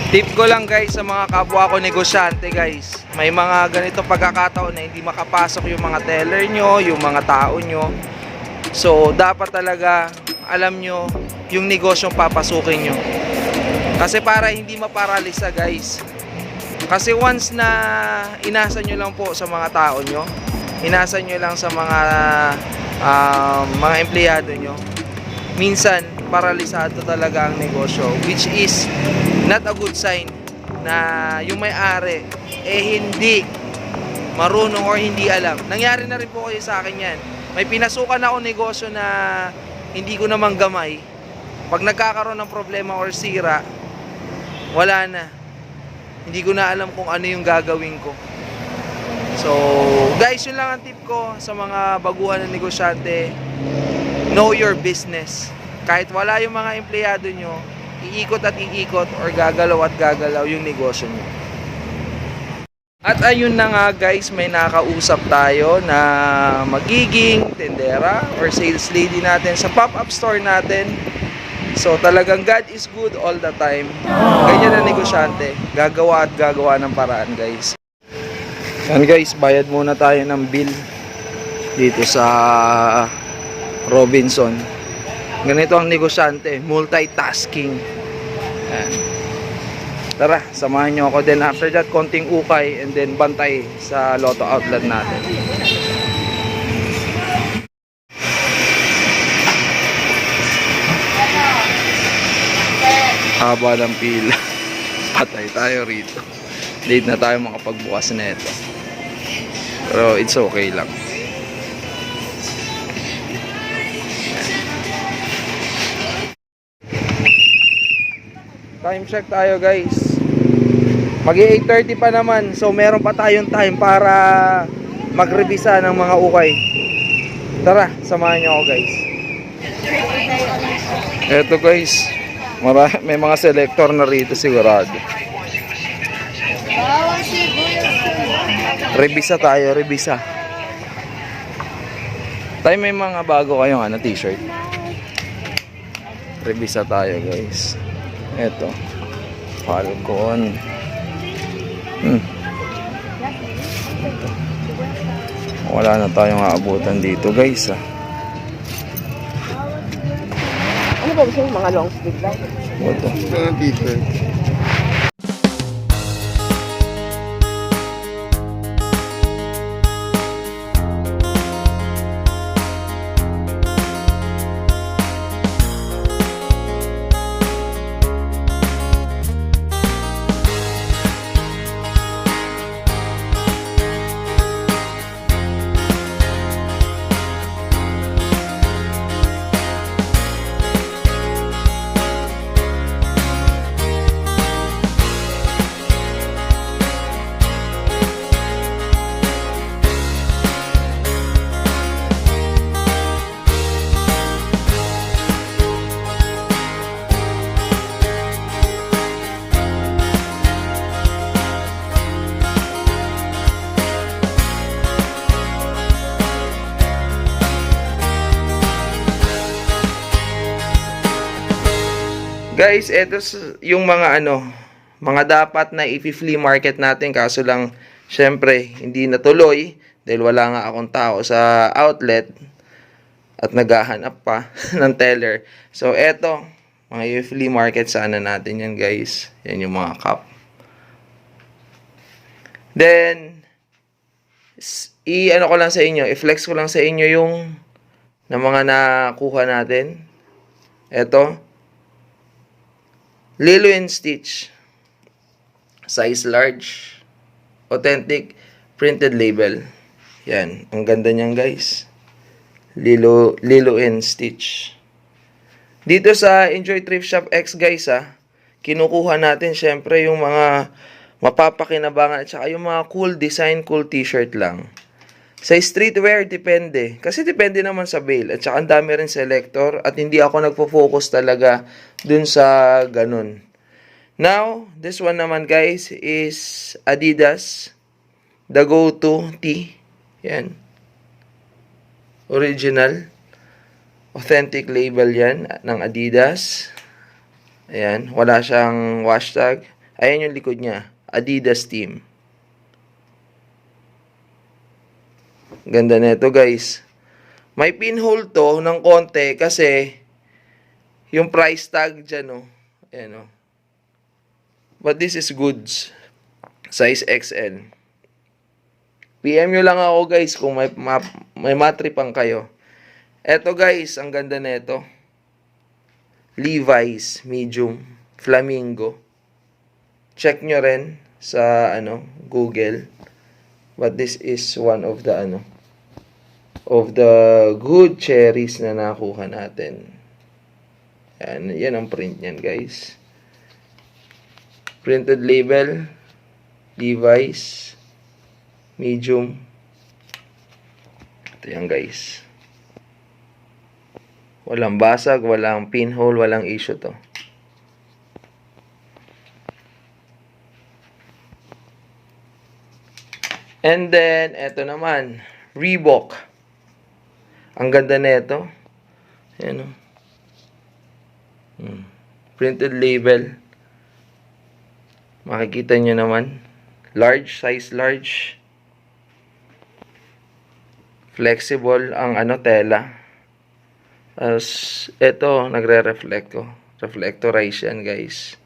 Tip ko lang guys sa mga kapwa ko negosyante guys, may mga ganito pagkakataon na hindi makapasok yung mga teller nyo, yung mga tao nyo. So dapat talaga alam nyo yung negosyong papasukin nyo. Kasi para hindi maparalisa guys. Kasi once na inasa nyo lang po sa mga tao nyo, inasa nyo lang sa mga empleyado nyo, minsan paralisado talaga ang negosyo, which is not a good sign na yung may-ari hindi marunong or hindi alam. Nangyari na rin po kayo sa akin yan. May pinasukan ako negosyo na hindi ko naman gamay. Pag nagkakaroon ng problema or sira, wala na. Hindi ko na alam kung ano yung gagawin ko. So guys, yun lang ang tip ko sa mga baguhan na negosyante. Know your business. Kahit wala yung mga empleyado nyo, iikot at iikot or gagalaw at gagalaw yung negosyo nyo. At ayun na nga guys, may nakausap tayo na magiging tendera or sales lady natin sa pop-up store natin. So talagang God is good all the time. Ganyan na negosyante, gagawa at gagawa ng paraan guys. Yan guys, bayad muna tayo ng bill dito sa Robinson. Ganito ang negosyante, multitasking. Ayan. Tara, samahan nyo ako. Then after that, konting ukay and then bantay sa Lotto outlet natin. Haba ng pila. Patay tayo rito. Late na tayo makapagbukas na ito. Pero it's okay lang. Time check tayo guys. Mag-8:30 pa naman. So meron pa tayong time para magrevisa ng mga ukay. Tara, samahan niyo ako guys. Eto guys, may mga selector na rito sigurado. Revisa tayo, revisa. Tayo may mga bago kayong t-shirt. Revisa tayo guys. Eto, Falcon. Wala na tayong aabutan dito guys Ano ba gusto yung mga long sleeve lang? Ito. Mga t-shirt. Guys, ito yung mga mga dapat na i-flea market natin, kaso lang syempre hindi natuloy dahil wala nga akong tao sa outlet at naghahanap pa ng teller. So eto, mga i-flea market sana natin yan guys. Yan yung mga cup. Then ko lang sa inyo, i-flex ko lang sa inyo yung na mga nakuha natin. Eto, Lilo & Stitch, size large, authentic, printed label. Yan, ang ganda niyan guys. Lilo & Stitch. Dito sa Enjoy Thrift Shop X guys kinukuha natin syempre yung mga mapapakinabangan at saka yung mga cool design, cool t-shirt lang. Sa streetwear, depende. Kasi depende naman sa bail. At saka ang dami rin selector. At hindi ako nagpo-focus talaga dun sa ganun. Now, this one naman guys is Adidas. The Go-To Tee. Yan. Original. Authentic label yan ng Adidas. Ayan. Wala siyang hashtag. Ayan yung likod niya. Adidas Team. Ganda nito guys. May pinhole to ng konti kasi yung price tag dyan, oh. Ayan, oh. But this is goods. Size XL. PM nyo lang ako guys kung may matripan kayo. Eto guys, ang ganda nito. Levi's medium flamingo. Check nyo rin sa Google. But this is one of the good cherries na nakuha natin. Yan ang print niyan guys. Printed label, Levi's, medium. Ito yan guys. Walang basag, walang pinhole, walang issue to. And then, eto naman, Reebok. Ang ganda nito. Ayan o. Printed label. Makikita nyo naman. Large, size large. Flexible ang tela. As ito, nagre-reflect ko. Reflectorize yan, guys.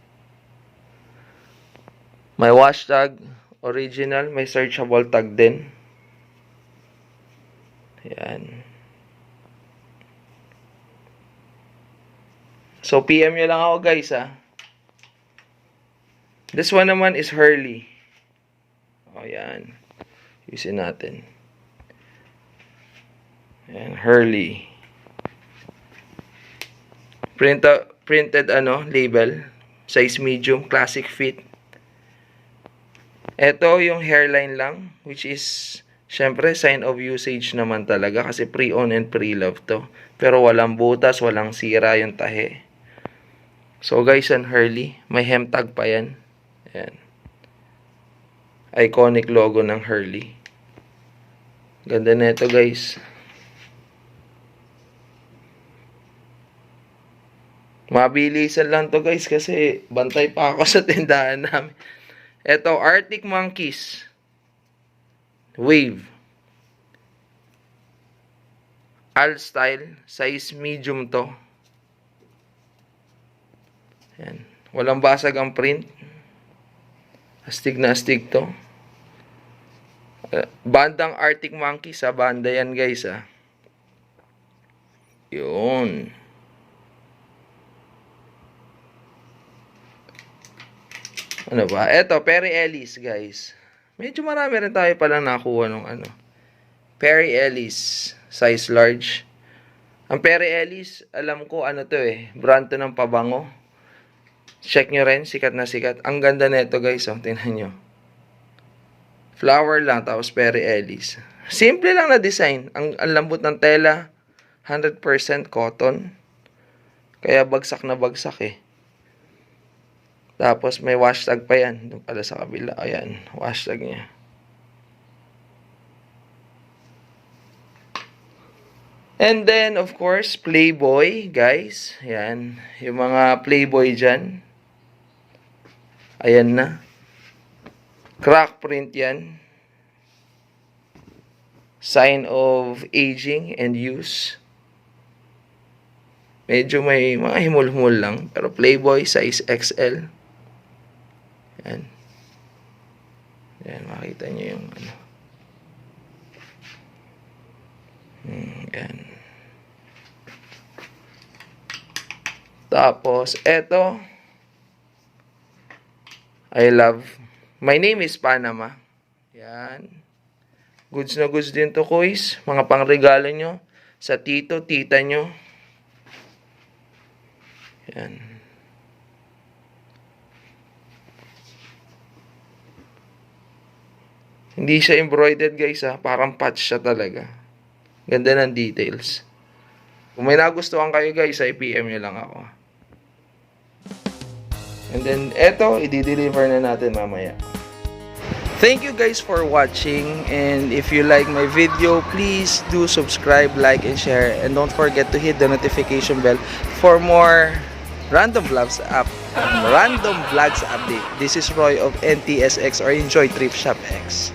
May wash tag. Original. May searchable tag din. Yan. So, PM nyo lang ako, guys, ha. This one naman is Hurley. O, yan. Usin natin. Yan, Hurley. Printed label. Size medium, classic fit. Ito yung hairline lang, which is, syempre, sign of usage naman talaga kasi pre-owned and pre-love to. Pero walang butas, walang sira yung tahe. So guys, ang Hurley, may hem tag pa yan. Ayan. Iconic logo ng Hurley. Ganda na ito guys. Mabilisan lang to guys kasi bantay pa ako sa tindahan namin. Ito, Arctic Monkeys. Wave. All style. Size medium to. Yan. Walang basag ang print. Astig na astig to. Bandang Arctic Monkeys ha. Banda yan guys ha. Yun. Ano ba? Eto, Perry Ellis guys. Medyo marami rin tayo palang nakuha ng Perry Ellis. Size large. Ang Perry Ellis, alam ko to brand to ng pabango. Check nyo rin, sikat na sikat. Ang ganda nito guys, tingnan nyo. Flower lang, tapos Perry Ellis. Simple lang na design. Ang lambot ng tela, 100% cotton. Kaya bagsak na bagsak Tapos may wash tag pa yan. Doon pala sa kabila. Ayan, wash tag niya. And then, of course, Playboy, guys. Ayan, yung mga Playboy dyan. Ayan na. Crack print yan. Sign of aging and use. Medyo may mga himul-himul lang. Pero Playboy, size XL. Yan. Yan, makita nyo yung yan. Tapos, eto. I love. My name is Panama. Yan. Goods na goods din to, guys. Mga pangregalo nyo. Sa tito, tita nyo. Yan. Hindi siya embroidered, guys, Parang patch siya talaga. Ganda ng details. Kung may nagustuhan kayo, guys, i-PM nyo lang ako. And then, eto, i-deliver na natin mamaya. Thank you guys for watching. And if you like my video, please do subscribe, like, and share. And don't forget to hit the notification bell for more random vlogs up. Random Vlogs Update. This is Roy of NTSX or Enjoy Trip Shop X.